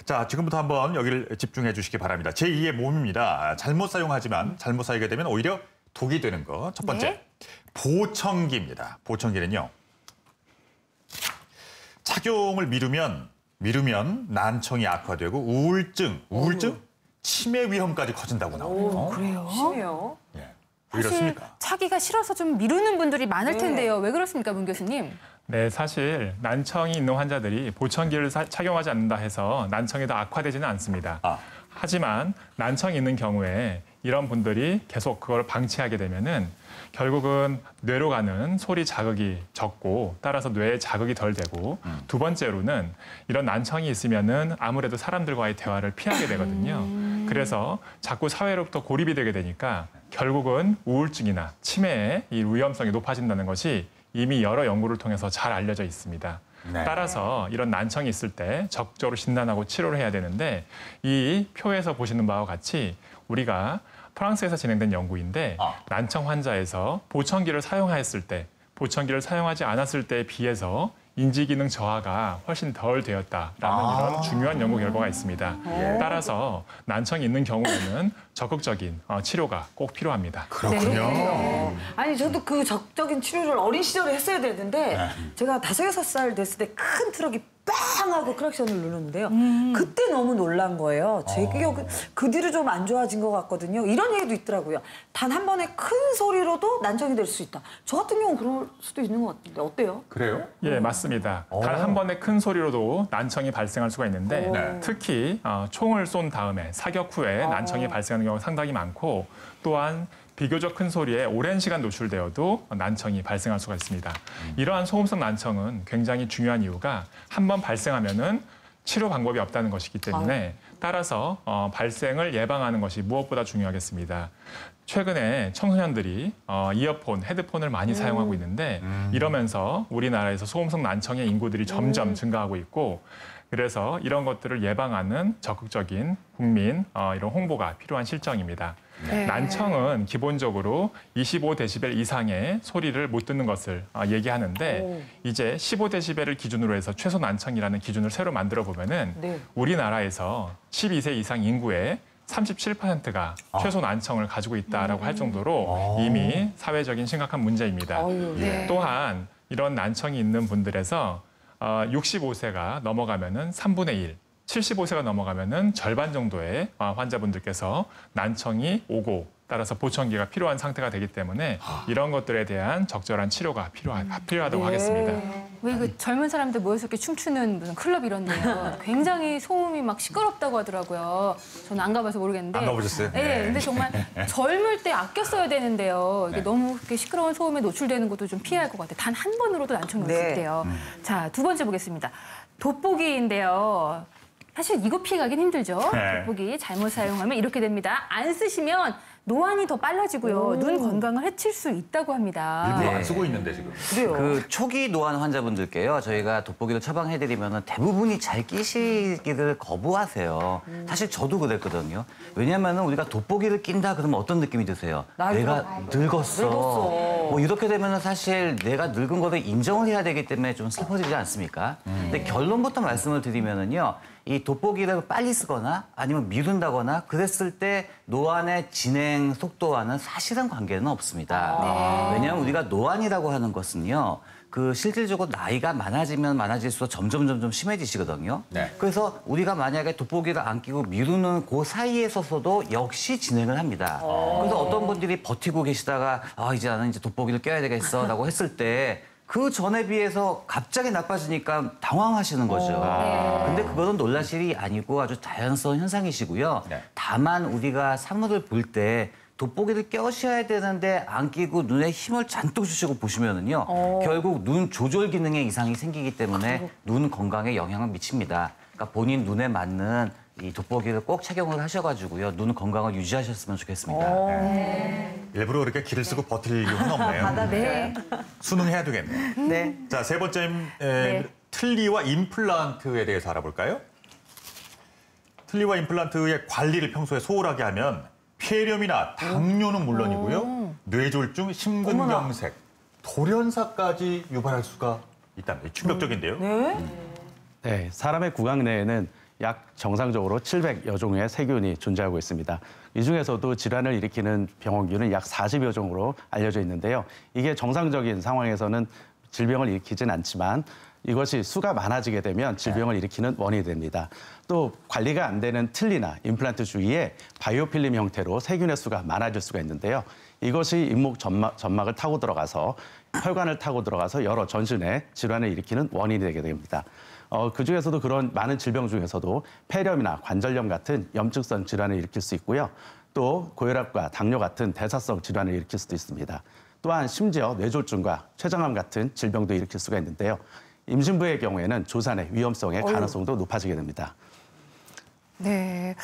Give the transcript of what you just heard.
자, 지금부터 한번 여기를 집중해 주시기 바랍니다. 제2의 몸입니다. 잘못 사용하지만 잘못 사용하게 되면 오히려 독이 되는 거. 첫 번째, 네. 보청기입니다. 보청기는요. 착용을 미루면 난청이 악화되고 우울증, 치매 위험까지 커진다고 나오네요. 그래요? 심해요. 예. 왜 사실 이렇습니까? 차기가 싫어서 좀 미루는 분들이 많을 네. 텐데요. 왜 그렇습니까, 문 교수님? 네, 사실 난청이 있는 환자들이 보청기를 착용하지 않는다 해서 난청이 더 악화되지는 않습니다. 하지만 난청이 있는 경우에 이런 분들이 계속 그걸 방치하게 되면은 결국은 뇌로 가는 소리 자극이 적고 따라서 뇌에 자극이 덜 되고 두 번째로는 이런 난청이 있으면은 아무래도 사람들과의 대화를 피하게 되거든요. 그래서 자꾸 사회로부터 고립이 되게 되니까 결국은 우울증이나 치매의 이 위험성이 높아진다는 것이 이미 여러 연구를 통해서 잘 알려져 있습니다. 네. 따라서 이런 난청이 있을 때 적극적으로 진단하고 치료를 해야 되는데 이 표에서 보시는 바와 같이 우리가 프랑스에서 진행된 연구인데 난청 환자에서 보청기를 사용하였을 때, 보청기를 사용하지 않았을 때에 비해서 인지기능 저하가 훨씬 덜 되었다라는 이런 중요한 연구 결과가 있습니다. 따라서 난청이 있는 경우에는 적극적인 치료가 꼭 필요합니다. 그렇군요. 아니 저도 그 적극적인 치료를 어린 시절에 했어야 되는데 제가 5-6살 됐을 때 큰 트럭이 빵 하고 크락션을 누르는데요. 그때 너무 놀란 거예요. 제 기억은 그 뒤로 좀 안 좋아진 것 같거든요. 이런 얘기도 있더라고요. 단 한 번에 큰 소리로도 난청이 될 수 있다. 저 같은 경우는 그럴 수도 있는 것 같은데 어때요? 그래요? 예, 맞습니다. 단 한 번의 큰 소리로도 난청이 발생할 수가 있는데 특히 총을 쏜 다음에 사격 후에 난청이 발생하는 경우가 상당히 많고 또한 비교적 큰 소리에 오랜 시간 노출되어도 난청이 발생할 수가 있습니다. 이러한 소음성 난청은 굉장히 중요한 이유가 한 번 발생하면은 치료 방법이 없다는 것이기 때문에 따라서 발생을 예방하는 것이 무엇보다 중요하겠습니다. 최근에 청소년들이 이어폰, 헤드폰을 많이 사용하고 있는데 이러면서 우리나라에서 소음성 난청의 인구들이 점점 증가하고 있고 그래서 이런 것들을 예방하는 적극적인 국민 이런 홍보가 필요한 실정입니다. 네. 난청은 기본적으로 25데시벨 이상의 소리를 못 듣는 것을 얘기하는데 이제 15데시벨을 기준으로 해서 최소 난청이라는 기준을 새로 만들어 보면은 우리나라에서 12세 이상 인구의 37%가 최소 난청을 가지고 있다라고 할 정도로 이미 사회적인 심각한 문제입니다. 또한 이런 난청이 있는 분들에서 65세가 넘어가면은 3분의 1, 75세가 넘어가면은 절반 정도의 환자분들께서 난청이 오고 따라서 보청기가 필요한 상태가 되기 때문에 이런 것들에 대한 적절한 치료가 필요하다고 하겠습니다. 왜 그 젊은 사람들 모여서 이렇게 춤추는 무슨 클럽 이런데요. 굉장히 소음이 막 시끄럽다고 하더라고요. 저는 안 가봐서 모르겠는데. 안 가보셨어요? 네. 근데 정말 젊을 때 아껴 써야 되는데요. 이게 너무 이렇게 시끄러운 소음에 노출되는 것도 좀 피해야 할 것 같아요. 단 한 번으로도 난청이 올 수 있대요. 자, 두 번째 보겠습니다. 돋보기인데요. 사실 이거 피해가긴 힘들죠. 돋보기 잘못 사용하면 이렇게 됩니다. 안 쓰시면 노안이 더 빨라지고요. 눈 건강을 해칠 수 있다고 합니다. 일부러 안 쓰고 있는데 지금. 그래요. 그 초기 노안 환자분들께요. 저희가 돋보기를 처방해드리면 대부분이 잘 끼시기를 거부하세요. 사실 저도 그랬거든요. 왜냐하면 우리가 돋보기를 낀다 그러면 어떤 느낌이 드세요? 내가 늙었어. 뭐 이렇게 되면 사실 내가 늙은 거를 인정을 해야 되기 때문에 좀 슬퍼지지 않습니까? 근데 결론부터 말씀을 드리면은요. 이 돋보기를 빨리 쓰거나 아니면 미룬다거나 그랬을 때 노안의 진행 속도와는 사실은 관계는 없습니다. 왜냐하면 우리가 노안이라고 하는 것은요. 그 실질적으로 나이가 많아지면 많아질수록 점점 심해지시거든요. 그래서 우리가 만약에 돋보기를 안 끼고 미루는 그 사이에 서서도 역시 진행을 합니다. 그래서 어떤 분들이 버티고 계시다가 이제 나는 이제 돋보기를 껴야 되겠어라고 했을 때 그 전에 비해서 갑자기 나빠지니까 당황하시는 거죠. 근데 그거는 놀랄 일이 아니고 아주 자연스러운 현상이시고요. 다만 우리가 사물을 볼 때 돋보기를 껴셔야 되는데 안 끼고 눈에 힘을 잔뜩 주시고 보시면은요. 결국 눈 조절 기능에 이상이 생기기 때문에 눈 건강에 영향을 미칩니다. 그러니까 본인 눈에 맞는 이 돋보기를 꼭 착용을 하셔가지고요. 눈 건강을 유지하셨으면 좋겠습니다. 일부러 그렇게 기를 쓰고 버틸 이유는 없네요. 수능해야 되겠네요. 자, 세 번째 틀니와 임플란트에 대해서 알아볼까요? 틀니와 임플란트의 관리를 평소에 소홀하게 하면 폐렴이나 당뇨는 물론이고요. 뇌졸중, 심근경색, 돌연사까지 유발할 수가 있답니다. 충격적인데요. 네, 사람의 구강 내에는 약 정상적으로 700여 종의 세균이 존재하고 있습니다. 이 중에서도 질환을 일으키는 병원균은 약 40여 종으로 알려져 있는데요. 이게 정상적인 상황에서는 질병을 일으키진 않지만 이것이 수가 많아지게 되면 질병을 일으키는 원인이 됩니다. 또 관리가 안 되는 틀니나 임플란트 주위에 바이오필름 형태로 세균의 수가 많아질 수가 있는데요. 이것이 잇목 점막을 타고 들어가서 혈관을 타고 들어가서 여러 전신의 질환을 일으키는 원인이 되게 됩니다. 그중에서도 그런 많은 질병 중에서도 폐렴이나 관절염 같은 염증성 질환을 일으킬 수 있고요. 또 고혈압과 당뇨 같은 대사성 질환을 일으킬 수도 있습니다. 또한 심지어 뇌졸중과 췌장암 같은 질병도 일으킬 수가 있는데요. 임신부의 경우에는 조산의 위험성의 가능성도 높아지게 됩니다. 네.